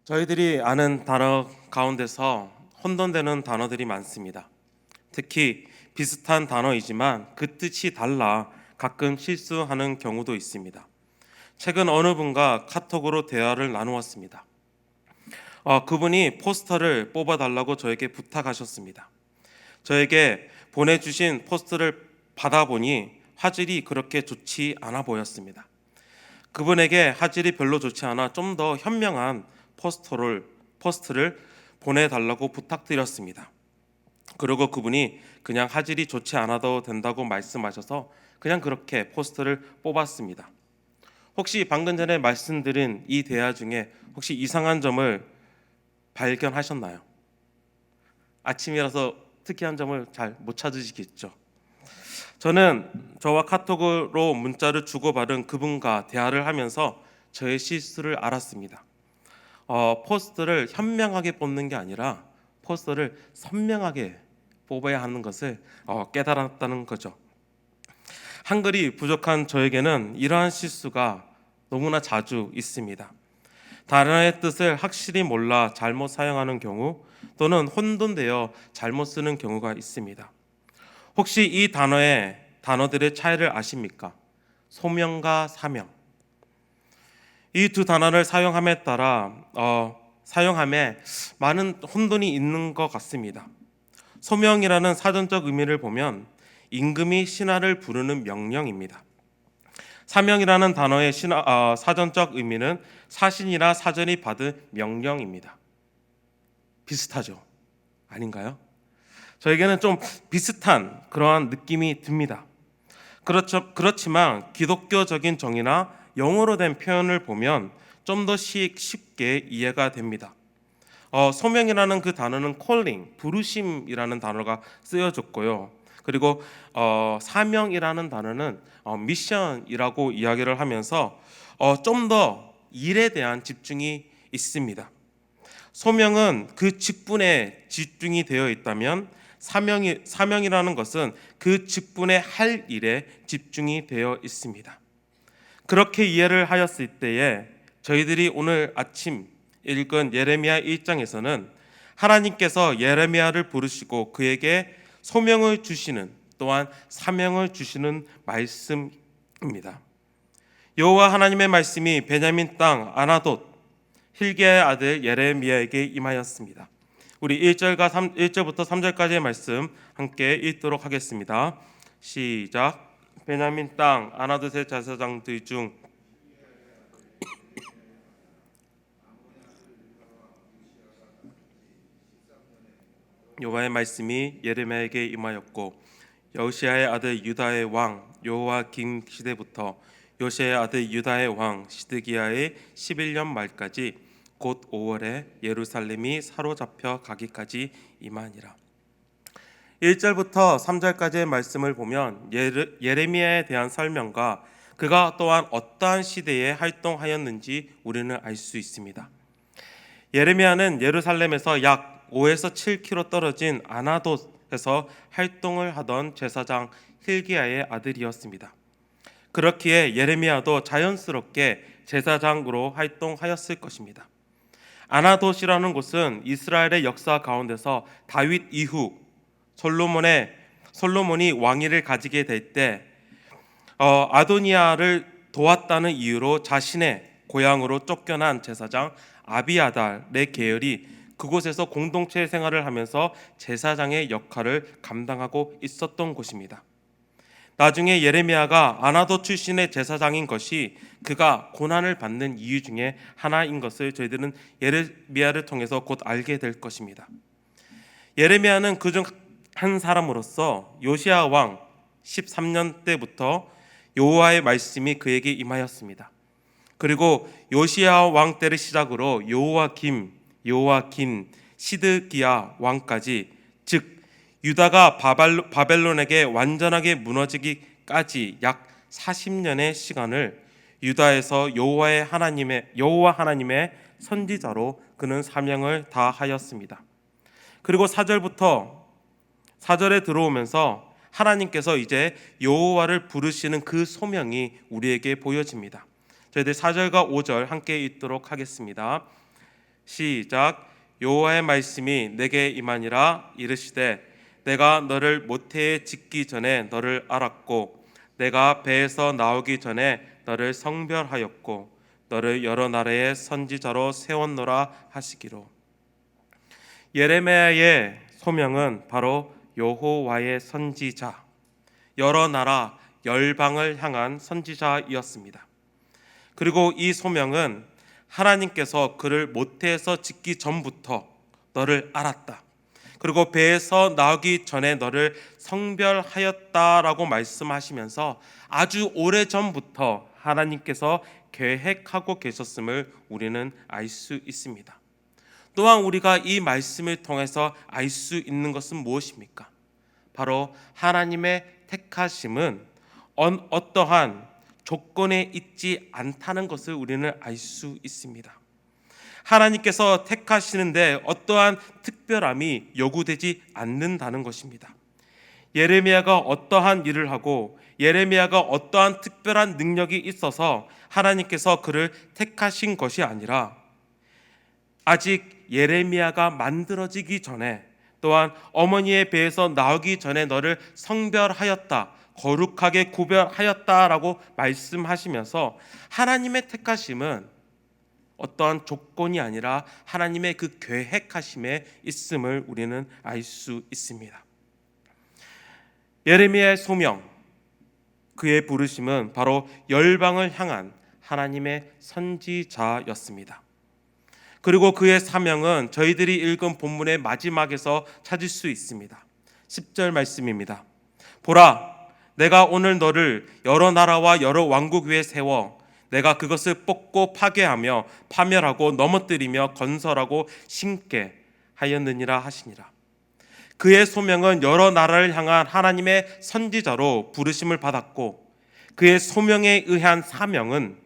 저희들이 아는 단어 가운데서 혼돈되는 단어들이 많습니다. 특히 비슷한 단어이지만 그 뜻이 달라 가끔 실수하는 경우도 있습니다. 최근 어느 분과 카톡으로 대화를 나누었습니다. 그분이 포스터를 뽑아달라고 저에게 부탁하셨습니다. 저에게 보내주신 포스터를 받아보니 화질이 그렇게 좋지 않아 보였습니다. 그분에게 화질이 별로 좋지 않아 좀 더 현명한 포스트를 보내달라고 부탁드렸습니다. 그리고 그분이 그냥 화질이 좋지 않아도 된다고 말씀하셔서 그냥 그렇게 포스트를 뽑았습니다. 혹시 방금 전에 말씀드린 이 대화 중에 혹시 이상한 점을 발견하셨나요? 아침이라서 특이한 점을 잘 못 찾으시겠죠. 저는 저와 카톡으로 문자를 주고받은 그분과 대화를 하면서 저의 실수를 알았습니다. 포스트를 현명하게 뽑는 게 아니라 포스트를 선명하게 뽑아야 하는 것을 깨달았다는 거죠. 한글이 부족한 저에게는 이러한 실수가 너무나 자주 있습니다. 단어의 뜻을 확실히 몰라 잘못 사용하는 경우 또는 혼돈되어 잘못 쓰는 경우가 있습니다. 혹시 이 단어들의 차이를 아십니까? 소명과 사명. 이 두 단어를 사용함에 따라 사용함에 많은 혼돈이 있는 것 같습니다. 소명이라는 사전적 의미를 보면 임금이 신하를 부르는 명령입니다. 사명이라는 단어의 사전적 의미는 사신이나 사전이 받은 명령입니다. 비슷하죠? 아닌가요? 저에게는 좀 비슷한 그러한 느낌이 듭니다. 그렇지만 기독교적인 정의나 영어로 된 표현을 보면 좀 더 쉽게 이해가 됩니다. 소명이라는 그 단어는 calling, 부르심이라는 단어가 쓰여졌고요. 그리고 사명이라는 단어는 미션이라고 이야기를 하면서 좀 더 일에 대한 집중이 있습니다. 소명은 그 직분에 집중이 되어 있다면 사명이라는 것은 그 직분에 할 일에 집중이 되어 있습니다. 그렇게 이해를 하였을 때에 저희들이 오늘 아침 읽은 예레미야 1장에서는 하나님께서 예레미야를 부르시고 그에게 소명을 주시는 또한 사명을 주시는 말씀입니다. 여호와 하나님의 말씀이 베냐민 땅 아나돗 hilki야의 아들 예레미야에게 임하였습니다. 우리 1절부터 3절까지의 말씀 함께 읽도록 하겠습니다. 시작. 베냐민 땅 아나돗의 제사장들 중 여호와의 말씀이 예레미야에게 임하였고 여우시아의 아들 유다의 왕 여호와김 시대부터 요시아의 아들 유다의 왕 시드기야의 11년 말까지 곧 5월에 예루살렘이 사로잡혀 가기까지 임하니라. 1절부터 3절까지의 말씀을 보면 예레미야에 대한 설명과 그가 또한 어떠한 시대에 활동하였는지 우리는 알 수 있습니다. 예레미야는 예루살렘에서 약 5에서 7km 떨어진 아나돗에서 활동을 하던 제사장 hilki야의 아들이었습니다. 그렇기에 예레미야도 자연스럽게 제사장으로 활동하였을 것입니다. 아나돗이라는 곳은 이스라엘의 역사 가운데서 다윗 이후 솔로몬이 왕위를 가지게 될 때 아도니아를 도왔다는 이유로 자신의 고향으로 쫓겨난 제사장 아비아달의 계열이 그곳에서 공동체 생활을 하면서 제사장의 역할을 감당하고 있었던 곳입니다. 나중에 예레미야가 아나돗 출신의 제사장인 것이 그가 고난을 받는 이유 중에 하나인 것을 저희들은 예레미야를 통해서 곧 알게 될 것입니다. 예레미야는 그중 한 사람으로서 요시야 왕 13년 때부터 여호와의 말씀이 그에게 임하였습니다. 그리고 요시야 왕 때를 시작으로 요호와김, 시드기야 왕까지, 즉 유다가 바벨론에게 완전하게 무너지기까지 약 40년의 시간을 유다에서 여호와 하나님의 선지자로 그는 사명을 다하였습니다. 그리고 4절에 들어오면서 하나님께서 이제 여호와를 부르시는 그 소명이 우리에게 보여집니다. 저희들 4절과 5절 함께 읽도록 하겠습니다. 시작. 여호와의 말씀이 내게 임하니라. 이르시되 내가 너를 모태에 짓기 전에 너를 알았고 내가 배에서 나오기 전에 너를 성별하였고 너를 여러 나라의 선지자로 세웠노라 하시기로. 예레미야의 소명은 바로 여호와의 선지자, 여러 나라 열방을 향한 선지자이었습니다. 그리고 이 소명은 하나님께서 그를 모태에서 짓기 전부터 너를 알았다, 그리고 배에서 나오기 전에 너를 성별하였다라고 말씀하시면서 아주 오래전부터 하나님께서 계획하고 계셨음을 우리는 알 수 있습니다. 또한 우리가 이 말씀을 통해서 알 수 있는 것은 무엇입니까? 바로 하나님의 택하심은 어떠한 조건에 있지 않다는 것을 우리는 알 수 있습니다. 하나님께서 택하시는데 어떠한 특별함이 요구되지 않는다는 것입니다. 예레미야가 어떠한 일을 하고 예레미야가 어떠한 특별한 능력이 있어서 하나님께서 그를 택하신 것이 아니라 아직 예레미야가 만들어지기 전에, 또한 어머니의 배에서 나오기 전에 너를 성별하였다, 거룩하게 구별하였다라고 말씀하시면서 하나님의 택하심은 어떠한 조건이 아니라 하나님의 그 계획하심에 있음을 우리는 알 수 있습니다. 예레미야의 소명, 그의 부르심은 바로 열방을 향한 하나님의 선지자였습니다. 그리고 그의 사명은 저희들이 읽은 본문의 마지막에서 찾을 수 있습니다. 10절 말씀입니다. 보라, 내가 오늘 너를 여러 나라와 여러 왕국 위에 세워 내가 그것을 뽑고 파괴하며 파멸하고 넘어뜨리며 건설하고 심게 하였느니라 하시니라. 그의 소명은 여러 나라를 향한 하나님의 선지자로 부르심을 받았고, 그의 소명에 의한 사명은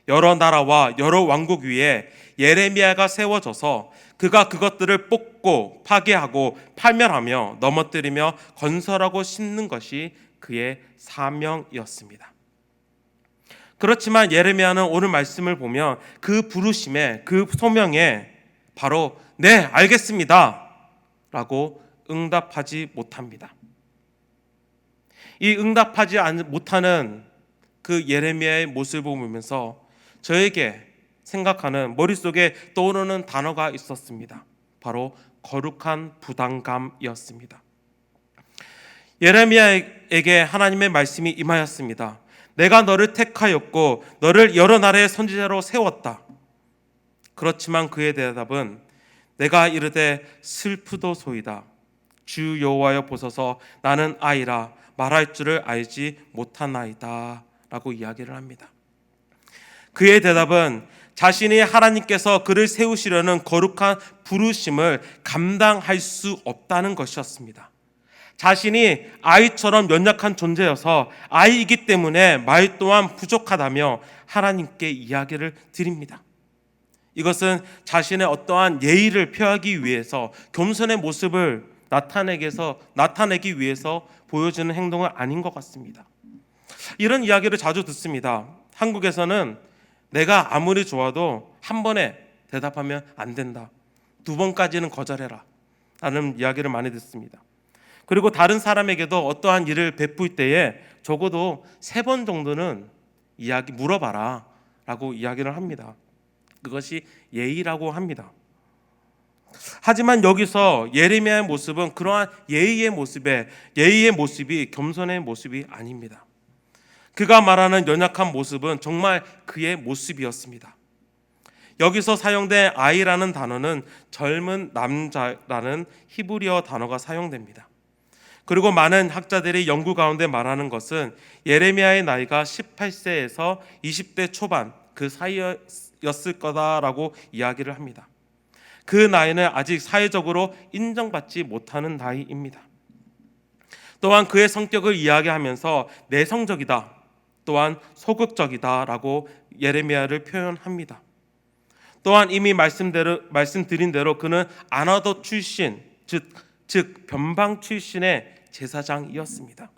여러 나라와 여러 왕국 위에 예레미야가 세워져서 그가 그것들을 뽑고 파괴하고 파멸하며 넘어뜨리며 건설하고 심는 것이 그의 사명이었습니다. 그렇지만 예레미야는 오늘 말씀을 보면 그 부르심에, 그 소명에 바로 네, 알겠습니다 라고 응답하지 못합니다. 이 응답하지 못하는 그 예레미야의 모습을 보면서 저에게 생각하는, 머릿속에 떠오르는 단어가 있었습니다. 바로 거룩한 부담감이었습니다. 예레미야에게 하나님의 말씀이 임하였습니다. 내가 너를 택하였고 너를 여러 나라의 선지자로 세웠다. 그렇지만 그의 대답은 내가 이르되 슬프도소이다. 주 여호와여 보소서, 나는 아이라 말할 줄을 알지 못하나이다 라고 이야기를 합니다. 그의 대답은 자신이 하나님께서 그를 세우시려는 거룩한 부르심을 감당할 수 없다는 것이었습니다. 자신이 아이처럼 연약한 존재여서 아이이기 때문에 말 또한 부족하다며 하나님께 이야기를 드립니다. 이것은 자신의 어떠한 예의를 표하기 위해서, 겸손의 모습을 나타내기 위해서 보여주는 행동은 아닌 것 같습니다. 이런 이야기를 자주 듣습니다. 한국에서는 내가 아무리 좋아도 한 번에 대답하면 안 된다, 두 번까지는 거절해라 라는 이야기를 많이 듣습니다. 그리고 다른 사람에게도 어떠한 일을 베풀 때에 적어도 3번 정도는 물어봐라 라고 이야기를 합니다. 그것이 예의라고 합니다. 하지만 여기서 예레미야의 모습은 그러한 예의의 모습이 겸손의 모습이 아닙니다. 그가 말하는 연약한 모습은 정말 그의 모습이었습니다. 여기서 사용된 아이라는 단어는 젊은 남자라는 히브리어 단어가 사용됩니다. 그리고 많은 학자들이 연구 가운데 말하는 것은 예레미야의 나이가 18세에서 20대 초반 그 사이였을 거다라고 이야기를 합니다. 그 나이는 아직 사회적으로 인정받지 못하는 나이입니다. 또한 그의 성격을 이야기하면서 내성적이다, 또한 소극적이다 라고 예레미야를 표현합니다. 또한 이미 말씀드린 대로 그는 아나도 출신, 즉 변방 출신의 제사장이었습니다.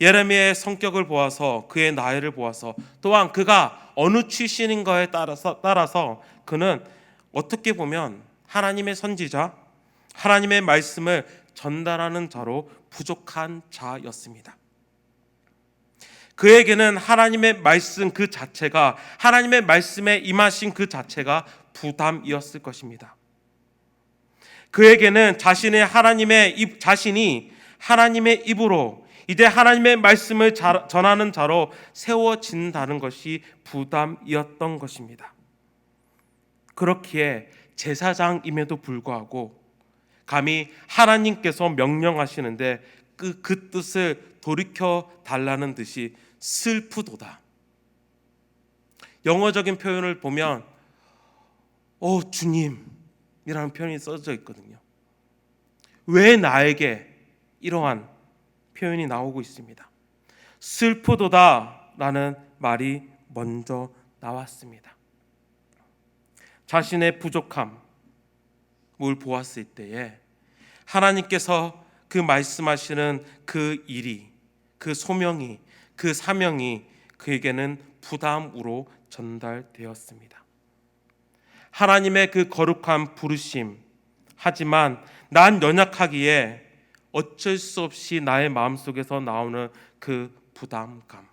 예레미야의 성격을 보아서, 그의 나이를 보아서, 또한 그가 어느 출신인가에 따라서 그는 어떻게 보면 하나님의 선지자, 하나님의 말씀을 전달하는 자로 부족한 자였습니다. 그에게는 하나님의 말씀 그 자체가, 하나님의 말씀에 임하신 그 자체가 부담이었을 것입니다. 그에게는 자신이 하나님의 입으로 이제 하나님의 말씀을 전하는 자로 세워진다는 것이 부담이었던 것입니다. 그렇기에 제사장임에도 불구하고 감히 하나님께서 명령하시는데 그 뜻을 돌이켜 달라는 듯이 슬프도다. 영어적인 표현을 보면 주님이라는 표현이 써져 있거든요. 왜 나에게 이러한 표현이 나오고 있습니다. 슬프도다라는 말이 먼저 나왔습니다. 자신의 부족함을 보았을 때에 하나님께서 그 말씀하시는 그 일이, 그 소명이, 그 사명이 그에게는 부담으로 전달되었습니다. 하나님의 그 거룩한 부르심, 하지만 난 연약하기에 어쩔 수 없이 나의 마음속에서 나오는 그 부담감,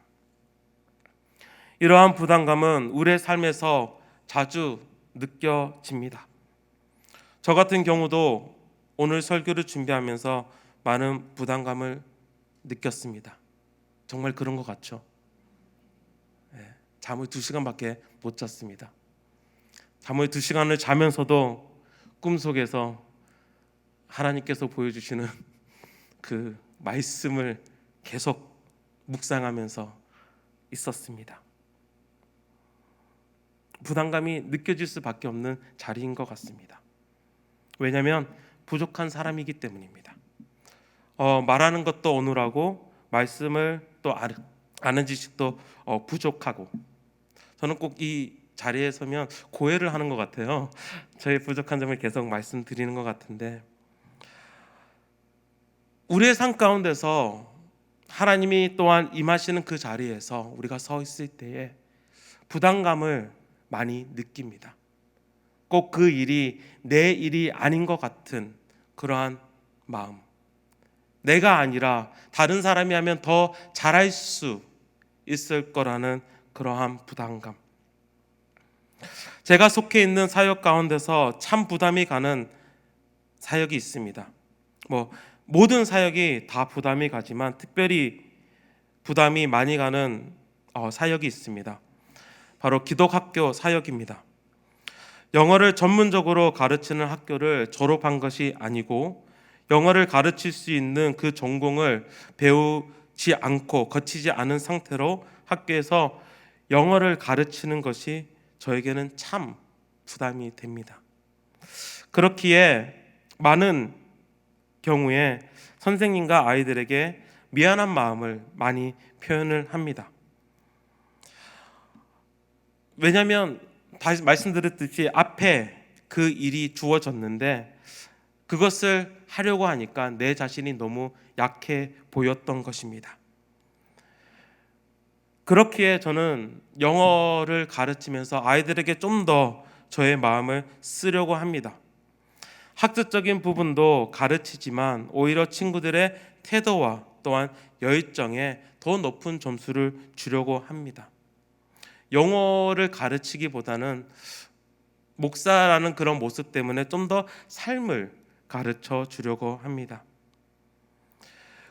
이러한 부담감은 우리의 삶에서 자주 느껴집니다. 저 같은 경우도 오늘 설교를 준비하면서 많은 부담감을 느꼈습니다. 정말 그런 것 같죠? 잠을 2시간밖에 못 잤습니다. 잠을 2시간을 자면서도 꿈속에서 하나님께서 보여주시는 그 말씀을 계속 묵상하면서 있었습니다. 부담감이 느껴질 수밖에 없는 자리인 것 같습니다. 왜냐하면 부족한 사람이기 때문입니다. 말하는 것도 어눌하고 말씀을 또 아는 지식도 부족하고, 저는 꼭 이 자리에 서면 고해를 하는 것 같아요. 저의 부족한 점을 계속 말씀드리는 것 같은데, 우리의 삶 가운데서 하나님이 또한 임하시는 그 자리에서 우리가 서 있을 때에 부담감을 많이 느낍니다. 꼭 그 일이 내 일이 아닌 것 같은 그러한 마음, 내가 아니라 다른 사람이 하면 더 잘할 수 있을 거라는 그러한 부담감. 제가 속해 있는 사역 가운데서 참 부담이 가는 사역이 있습니다. 모든 사역이 다 부담이 가지만 특별히 부담이 많이 가는 사역이 있습니다. 바로 기독학교 사역입니다. 영어를 전문적으로 가르치는 학교를 졸업한 것이 아니고 영어를 가르칠 수 있는 그 전공을 배우지 않고 거치지 않은 상태로 학교에서 영어를 가르치는 것이 저에게는 참 부담이 됩니다. 그렇기에 많은 경우에 선생님과 아이들에게 미안한 마음을 많이 표현을 합니다. 왜냐하면 다시 말씀드렸듯이 앞에 그 일이 주어졌는데 그것을 하려고 하니까 내 자신이 너무 약해 보였던 것입니다. 그렇기에 저는 영어를 가르치면서 아이들에게 좀 더 저의 마음을 쓰려고 합니다. 학습적인 부분도 가르치지만 오히려 친구들의 태도와 또한 열정에 더 높은 점수를 주려고 합니다. 영어를 가르치기보다는 목사라는 그런 모습 때문에 좀 더 삶을 가르쳐 주려고 합니다.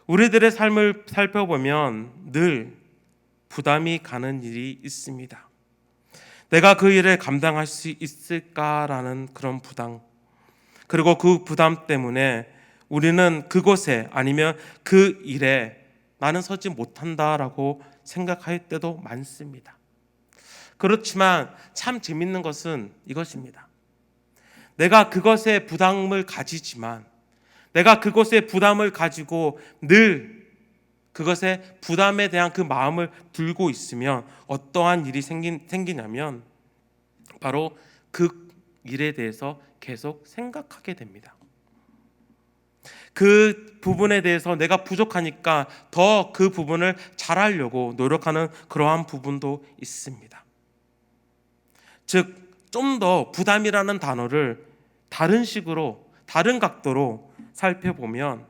우리들의 삶을 살펴보면 늘 부담이 가는 일이 있습니다. 내가 그 일을 감당할 수 있을까라는 그런 부담, 그리고 그 부담 때문에 우리는 그곳에 아니면 그 일에 나는 서지 못한다라고 생각할 때도 많습니다. 그렇지만 참 재밌는 것은 이것입니다. 내가 그것에 부담을 가지지만, 내가 그것에 부담을 가지고 늘 그것에 부담에 대한 그 마음을 들고 있으면 어떠한 일이 생기냐면 바로 그 일에 대해서 계속 생각하게 됩니다. 그 부분에 대해서 내가 부족하니까 더 그 부분을 잘하려고 노력하는 그러한 부분도 있습니다. 즉 좀 더 부담이라는 단어를 다른 식으로, 다른 각도로 살펴보면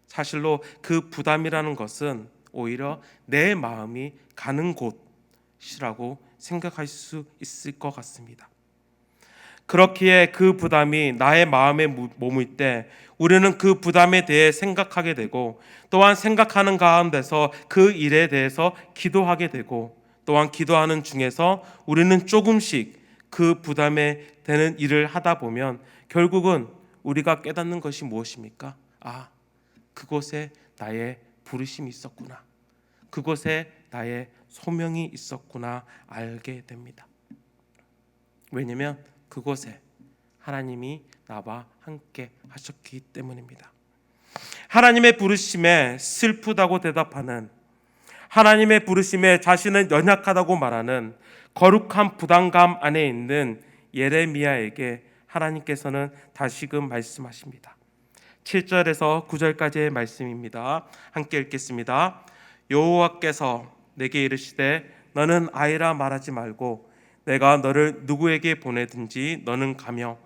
사실로 그 부담이라는 것은 오히려 내 마음이 가는 곳이라고 생각할 수 있을 것 같습니다. 그렇기에 그 부담이 나의 마음에 머물 때 우리는 그 부담에 대해 생각하게 되고, 또한 생각하는 가운데서 그 일에 대해서 기도하게 되고, 또한 기도하는 중에서 우리는 조금씩 그 부담에 되는 일을 하다 보면 결국은 우리가 깨닫는 것이 무엇입니까? 그곳에 나의 부르심이 있었구나, 그곳에 나의 소명이 있었구나 알게 됩니다. 왜냐하면 그곳에 하나님이 나와 함께 하셨기 때문입니다. 하나님의 부르심에 슬프다고 대답하는, 하나님의 부르심에 자신은 연약하다고 말하는 거룩한 부담감 안에 있는 예레미야에게 하나님께서는 다시금 말씀하십니다. 7절에서 9절까지의 말씀입니다. 함께 읽겠습니다. 여호와께서 내게 이르시되 너는 아이라 말하지 말고 내가 너를 누구에게 보내든지 너는 가며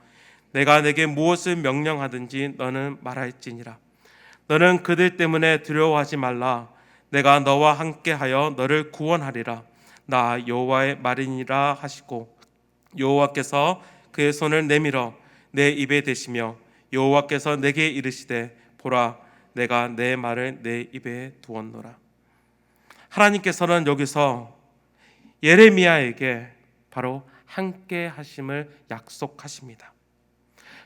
내가 내게 무엇을 명령하든지 너는 말할지니라. 너는 그들 때문에 두려워하지 말라. 내가 너와 함께하여 너를 구원하리라. 나 여호와의 말이니라 하시고, 여호와께서 그의 손을 내밀어 내 입에 대시며 여호와께서 내게 이르시되 보라, 내가 내 말을 내 입에 두었노라. 하나님께서는 여기서 예레미야에게 바로 함께 하심을 약속하십니다.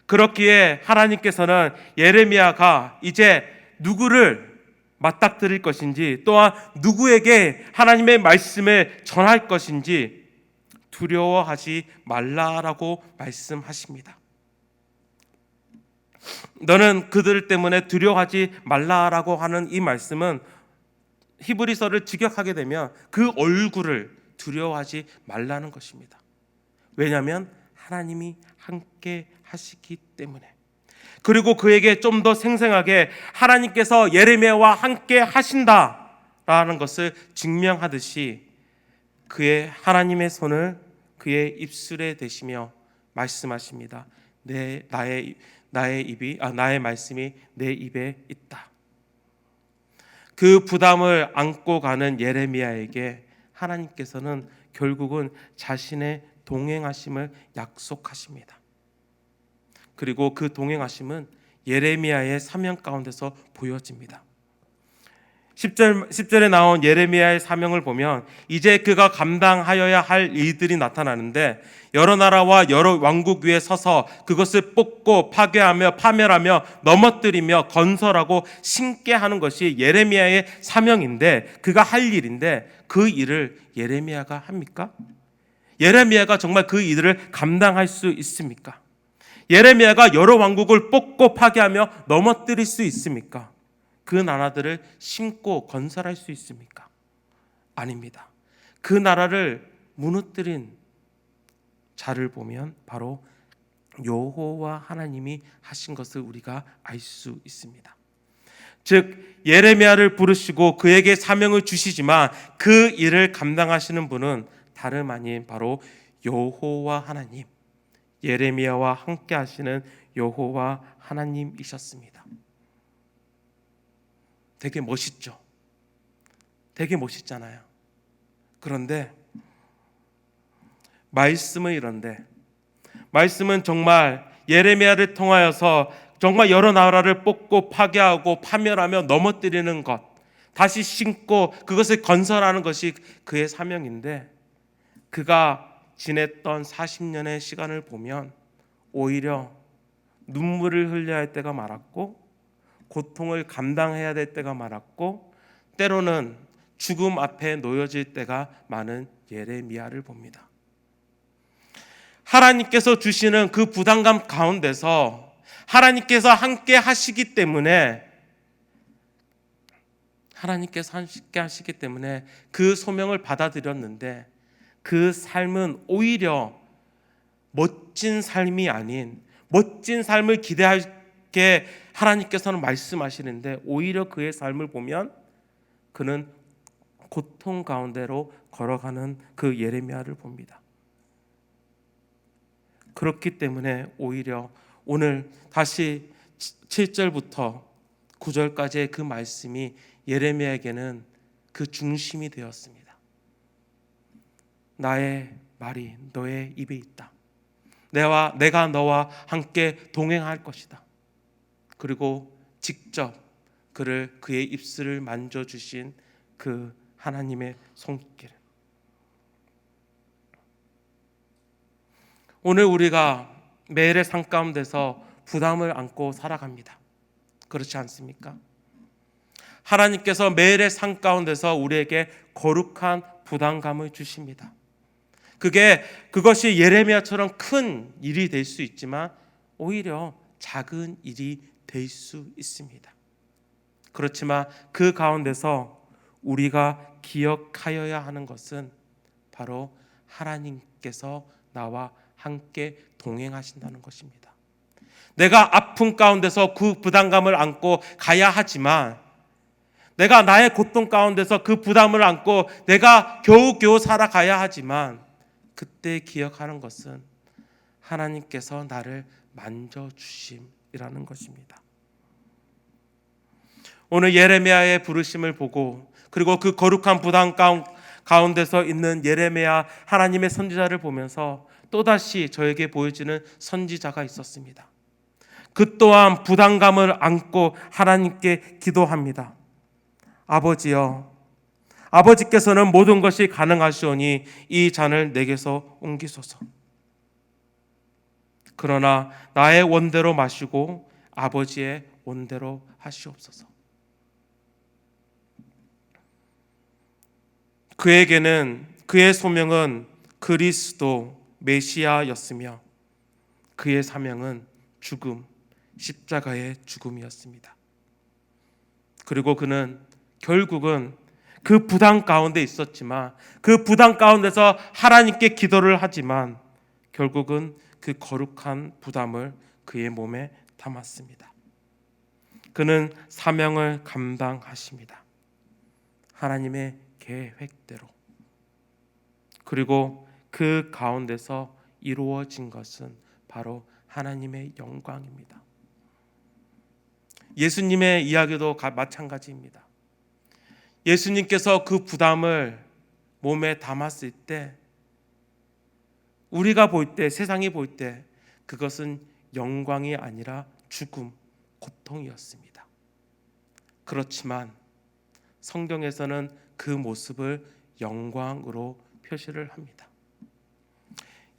그렇기에 하나님께서는 예레미야가 이제 누구를 맞닥뜨릴 것인지, 또한 누구에게 하나님의 말씀을 전할 것인지 두려워하지 말라라고 말씀하십니다. 너는 그들 때문에 두려워하지 말라라고 하는 이 말씀은 히브리서를 직역하게 되면 그 얼굴을 두려워하지 말라는 것입니다. 왜냐하면 하나님이 함께 하시기 때문에. 그리고 그에게 좀 더 생생하게 하나님께서 예레미야와 함께 하신다라는 것을 증명하듯이 그의 하나님의 손을 그의 입술에 대시며 말씀하십니다. 나의 말씀이 내 입에 있다. 그 부담을 안고 가는 예레미야에게 하나님께서는 결국은 자신의 동행하심을 약속하십니다. 그리고 그 동행하심은 예레미야의 사명 가운데서 보여집니다. 10절에 나온 예레미야의 사명을 보면 이제 그가 감당하여야 할 일들이 나타나는데, 여러 나라와 여러 왕국 위에 서서 그것을 뽑고 파괴하며 파멸하며 넘어뜨리며 건설하고 심게 하는 것이 예레미야의 사명인데, 그가 할 일인데 그 일을 예레미야가 합니까? 예레미야가 정말 그 일을 감당할 수 있습니까? 예레미야가 여러 왕국을 뽑고 파괴하며 넘어뜨릴 수 있습니까? 그 나라들을 심고 건설할 수 있습니까? 아닙니다. 그 나라를 무너뜨린 자를 보면 바로 여호와 하나님이 하신 것을 우리가 알 수 있습니다. 즉 예레미야를 부르시고 그에게 사명을 주시지만 그 일을 감당하시는 분은 다름 아닌 바로 여호와 하나님, 예레미야와 함께 하시는 여호와 하나님이셨습니다. 되게 멋있죠? 되게 멋있잖아요. 그런데 말씀은 이런데, 말씀은 정말 예레미야를 통하여서 정말 여러 나라를 뽑고 파괴하고 파멸하며 넘어뜨리는 것, 다시 심고 그것을 건설하는 것이 그의 사명인데, 그가 지냈던 40년의 시간을 보면 오히려 눈물을 흘려야 할 때가 많았고, 고통을 감당해야 될 때가 많았고, 때로는 죽음 앞에 놓여질 때가 많은 예레미야를 봅니다. 하나님께서 주시는 그 부담감 가운데서 하나님께서 함께 하시기 때문에, 그 소명을 받아들였는데 그 삶은 오히려 멋진 삶이 아닌, 멋진 삶을 기대하게 하나님께서는 말씀하시는데, 오히려 그의 삶을 보면 그는 고통 가운데로 걸어가는 그 예레미야를 봅니다. 그렇기 때문에 오히려 오늘 다시 7절부터 9절까지의 그 말씀이 예레미야에게는 그 중심이 되었습니다. 나의 말이 너의 입에 있다. 내가 너와 함께 동행할 것이다. 그리고 직접 그의 입술을 만져주신 그 하나님의 손길. 오늘 우리가 매일의 삶 가운데서 부담을 안고 살아갑니다. 그렇지 않습니까? 하나님께서 매일의 삶 가운데서 우리에게 거룩한 부담감을 주십니다. 그것이 예레미야처럼 큰 일이 될 수 있지만 오히려 작은 일이 될 수 있습니다. 그렇지만 그 가운데서 우리가 기억하여야 하는 것은 바로 하나님께서 나와 함께 동행하신다는 것입니다. 내가 아픔 가운데서 그 부담감을 안고 가야 하지만, 내가 나의 고통 가운데서 그 부담을 안고 내가 겨우겨우 살아가야 하지만, 그때 기억하는 것은 하나님께서 나를 만져주심이라는 것입니다. 오늘 예레미야의 부르심을 보고, 그리고 그 거룩한 부담 가운데서 있는 예레미야 하나님의 선지자를 보면서 또다시 저에게 보여지는 선지자가 있었습니다. 그 또한 부담감을 안고 하나님께 기도합니다. 아버지여, 아버지께서는 모든 것이 가능하시오니 이 잔을 내게서 옮기소서. 그러나 나의 원대로 마시고 아버지의 원대로 하시옵소서. 그의 소명은 그리스도 메시아였으며 그의 사명은 죽음, 십자가의 죽음이었습니다. 그리고 그는 결국은 그 부담 가운데 있었지만, 그 부담 가운데서 하나님께 기도를 하지만 결국은 그 거룩한 부담을 그의 몸에 담았습니다. 그는 사명을 감당하십니다. 하나님의 계획대로. 그리고 그 가운데서 이루어진 것은 바로 하나님의 영광입니다. 예수님의 이야기도 마찬가지입니다. 예수님께서 그 부담을 몸에 담았을 때, 우리가 볼 때, 세상이 볼 때 그것은 영광이 아니라 죽음, 고통이었습니다. 그렇지만 성경에서는 그 모습을 영광으로 표시를 합니다.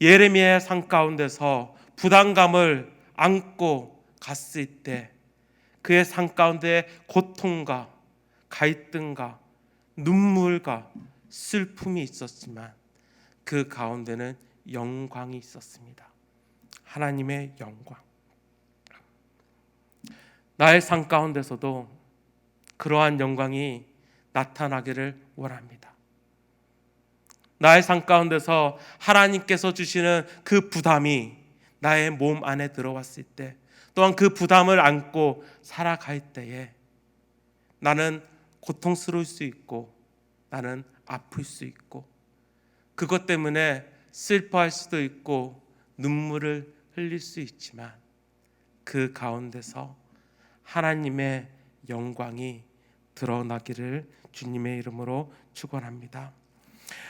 예레미야의 삶 가운데서 부담감을 안고 갔을 때 그의 삶 가운데 고통과 갈등과 눈물과 슬픔이 있었지만 그 가운데는 영광이 있었습니다. 하나님의 영광. 나의 삶 가운데서도 그러한 영광이 나타나기를 원합니다. 나의 삶 가운데서 하나님께서 주시는 그 부담이 나의 몸 안에 들어왔을 때, 또한 그 부담을 안고 살아갈 때에 나는 고통스러울 수 있고 나는 아플 수 있고 그것 때문에 슬퍼할 수도 있고 눈물을 흘릴 수 있지만 그 가운데서 하나님의 영광이 드러나기를 주님의 이름으로 축원합니다.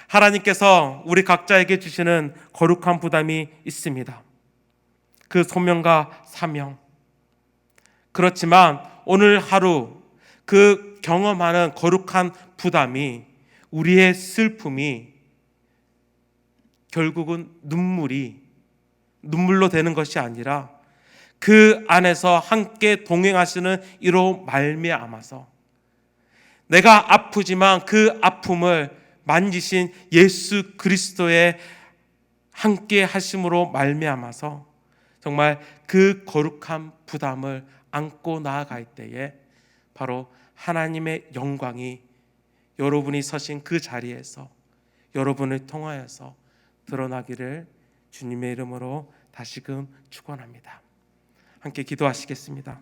하나님께서 우리 각자에게 주시는 거룩한 부담이 있습니다. 그 소명과 사명. 그렇지만 오늘 하루 그 경험하는 거룩한 부담이, 우리의 슬픔이 결국은 눈물로 되는 것이 아니라 그 안에서 함께 동행하시는 이로 말미암아서 내가 아프지만 그 아픔을 만지신 예수 그리스도의 함께 하심으로 말미암아서 정말 그 거룩한 부담을 안고 나아갈 때에 바로 하나님의 영광이 여러분이 서신 그 자리에서 여러분을 통하여서 드러나기를 주님의 이름으로 다시금 축원합니다. 함께 기도하시겠습니다.